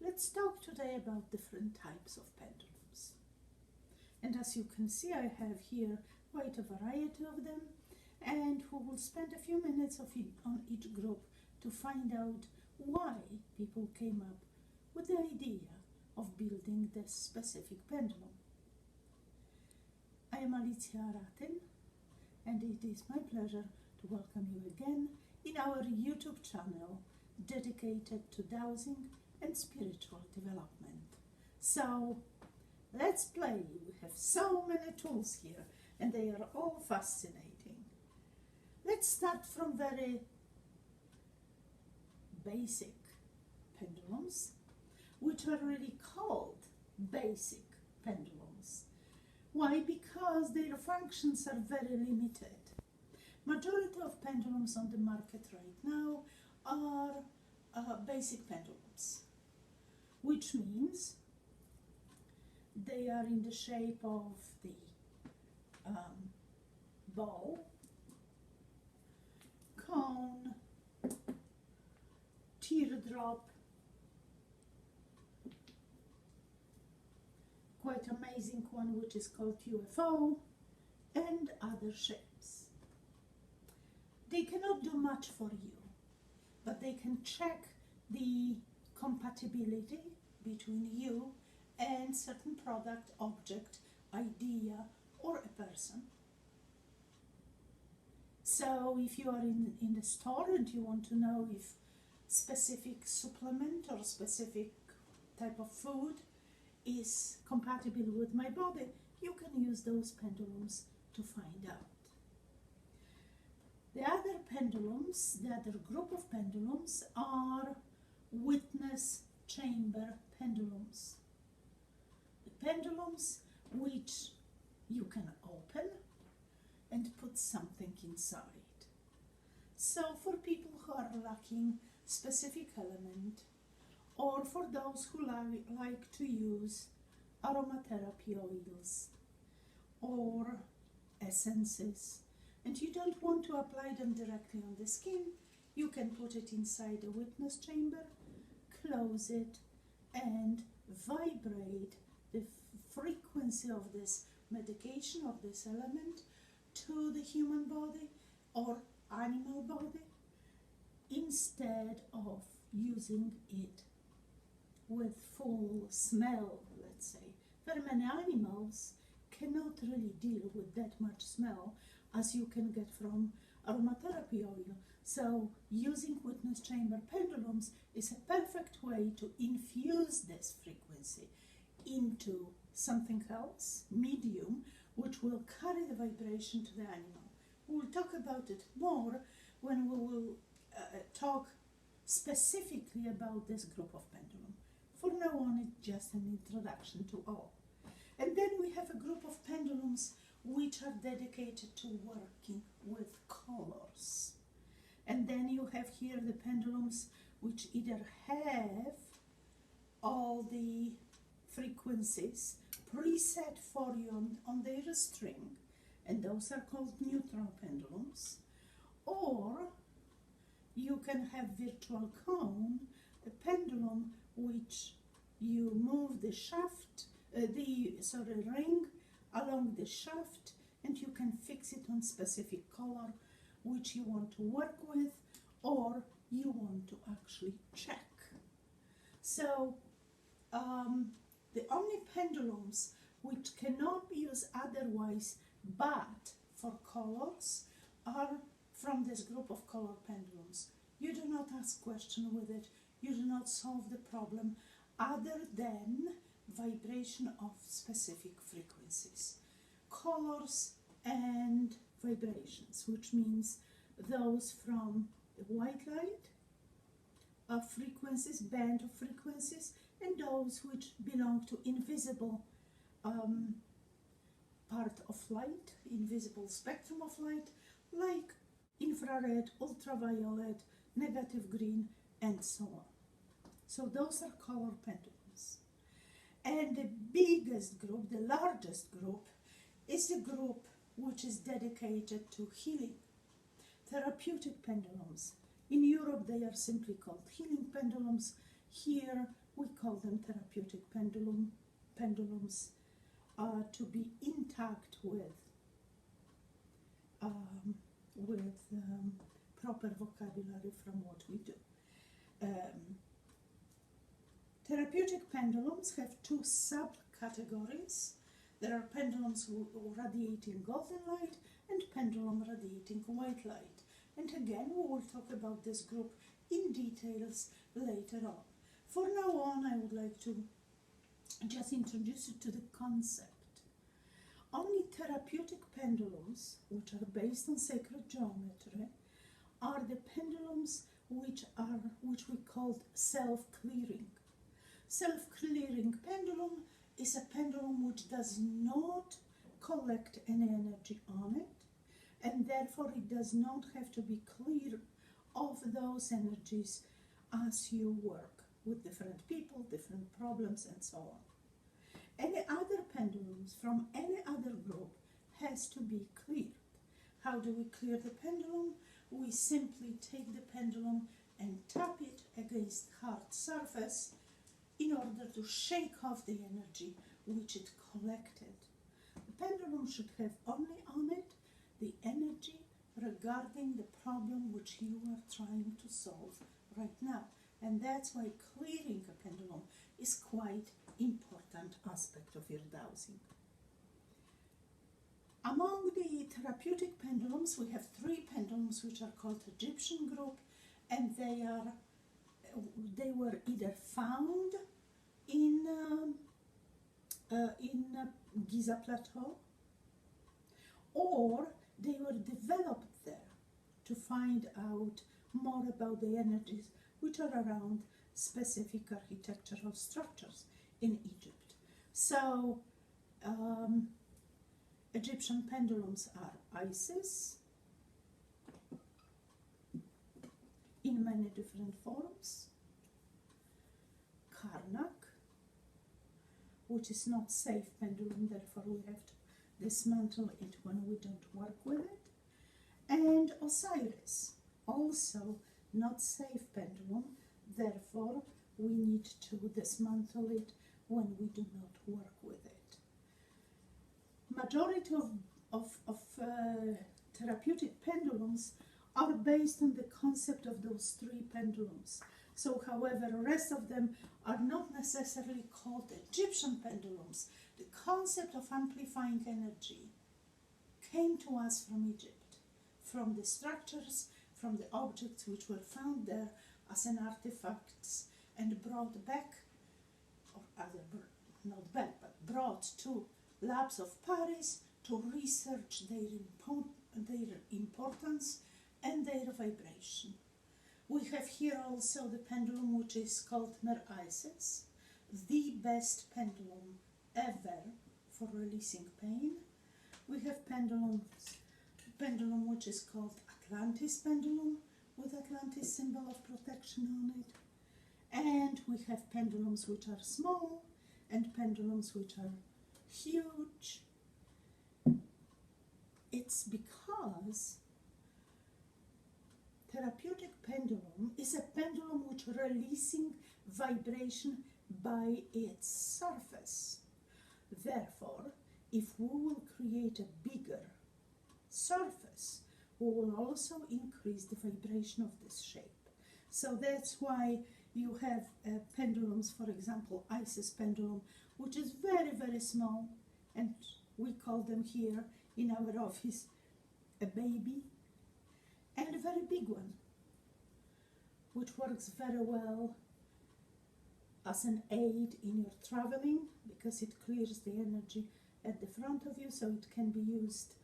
Let's talk today about different types of pendulums. And as you can see, I have here quite a variety of them, and we will spend a few minutes on each group to find out why people came up with the idea of building this specific pendulum. I am Alicja Aratyn, and it is my pleasure to welcome you again in our YouTube channel dedicated to dowsing and spiritual development. So let's play. We have so many tools here and they are all fascinating. Let's start from very basic pendulums, which are really called basic pendulums. Why? Because their functions are very limited. Majority of pendulums on the market right now are basic pendulums, which means they are in the shape of the ball, cone, teardrop, quite amazing one which is called UFO, and other shapes. They cannot do much for you, but they can check the compatibility between you and certain product, object, idea, or a person. So if you are in the store and you want to know if specific supplement or specific type of food is compatible with my body, you can use those pendulums to find out. The other pendulums, the other group of pendulums are witness chamber pendulums. The pendulums which you can open and put something inside. So for people who are lacking specific element, or for those who like to use aromatherapy oils or essences, and you don't want to apply them directly on the skin, you can put it inside a witness chamber, close it, and vibrate the frequency of this medication, of this element, to the human body or animal body, instead of using it with full smell, let's say. Very many animals cannot really deal with that much smell as you can get from aromatherapy oil. So using witness chamber pendulums is a perfect way to infuse this frequency into something else, medium, which will carry the vibration to the animal. We'll talk about it more when we will talk specifically about this group of pendulum. For now on, it's just an introduction to all. And then we have a group of pendulums which are dedicated to working with colors. And then you have here the pendulums which either have all the frequencies preset for you on their string, and those are called neutral pendulums, or you can have virtual cone, a pendulum which you move the shaft, the ring along the shaft, and you can fix it on specific color which you want to work with or you want to actually check. So the only pendulums which cannot be used otherwise but for colors are from this group of color pendulums. You do not ask questions with it, you do not solve the problem other than vibration of specific frequencies. Colors and vibrations, which means those from the white light of frequencies, band of frequencies, and those which belong to invisible part of light, invisible spectrum of light, like infrared, ultraviolet, negative green, and so on. So those are color pendulums. And the biggest group, the largest group, is the group which is dedicated to healing. Therapeutic pendulums. In Europe they are simply called healing pendulums. Here we call them therapeutic pendulums to be intact with proper vocabulary from what we do. Therapeutic pendulums have two subcategories. There are pendulums radiating golden light and pendulum radiating white light. And again, we will talk about this group in details later on. For now on, I would like to just introduce you to the concept. Only therapeutic pendulums, which are based on sacred geometry, are the pendulums which we call self-clearing. Self-clearing pendulum is a pendulum which does not collect any energy on it, and therefore it does not have to be clear of those energies as you work with different people, different problems, and so on. Any other pendulums from any other group has to be cleared. How do we clear the pendulum? We simply take the pendulum and tap it against hard surface in order to shake off the energy which it collected. The pendulum should have only on it the energy regarding the problem which you are trying to solve right now. And that's why clearing a pendulum is quite important aspect of your dowsing. Among the therapeutic pendulums, we have three pendulums which are called Egyptian group, and they were either found in Giza Plateau, or they were developed there to find out more about the energies which are around specific architectural structures in Egypt. So Egyptian pendulums are Isis in many different forms, Karnak, which is not safe pendulum, therefore we have to dismantle it when we don't work with it, and Osiris, also not safe pendulum, therefore we need to dismantle it when we do not work with it. Majority of therapeutic pendulums are based on the concept of those three pendulums. So, however, the rest of them are not necessarily called Egyptian pendulums. The concept of amplifying energy came to us from Egypt, from the structures, from the objects which were found there as an artifacts and brought back, or other, not back, but brought to labs of Paris to research their importance and their vibration. We have here also the pendulum which is called Mer Isis, the best pendulum ever for releasing pain. We have pendulum which is called Atlantis pendulum, with Atlantis symbol of protection on it. And we have pendulums which are small and pendulums which are huge. It's because therapeutic pendulum is a pendulum which releasing vibration by its surface. Therefore, if we will create a bigger surface, we will also increase the vibration of this shape. So that's why you have pendulums, for example, Isis pendulum, which is very, very small, and we call them here in our office a baby, and a very big one, which works very well as an aid in your traveling, because it clears the energy at the front of you, so it can be used,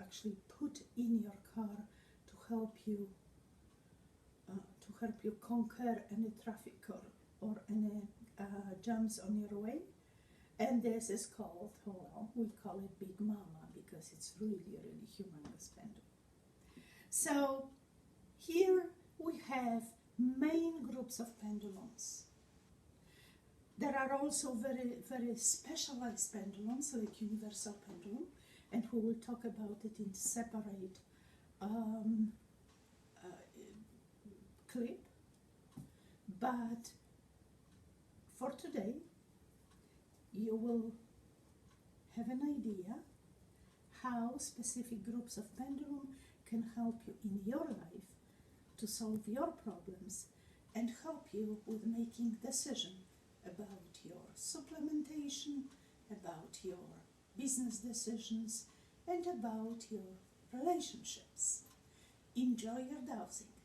actually put in your car to help you conquer any traffic or any jams on your way. And this is called, well, we call it Big Mama, because it's really, really humongous pendulum. So here we have main groups of pendulums. There are also very, very specialized pendulums, like universal pendulum, and we will talk about it in separate clip. But For today, you will have an idea how specific groups of pendulum can help you in your life to solve your problems and help you with making decisions about your supplementation, about your business decisions, and about your relationships. Enjoy your dowsing.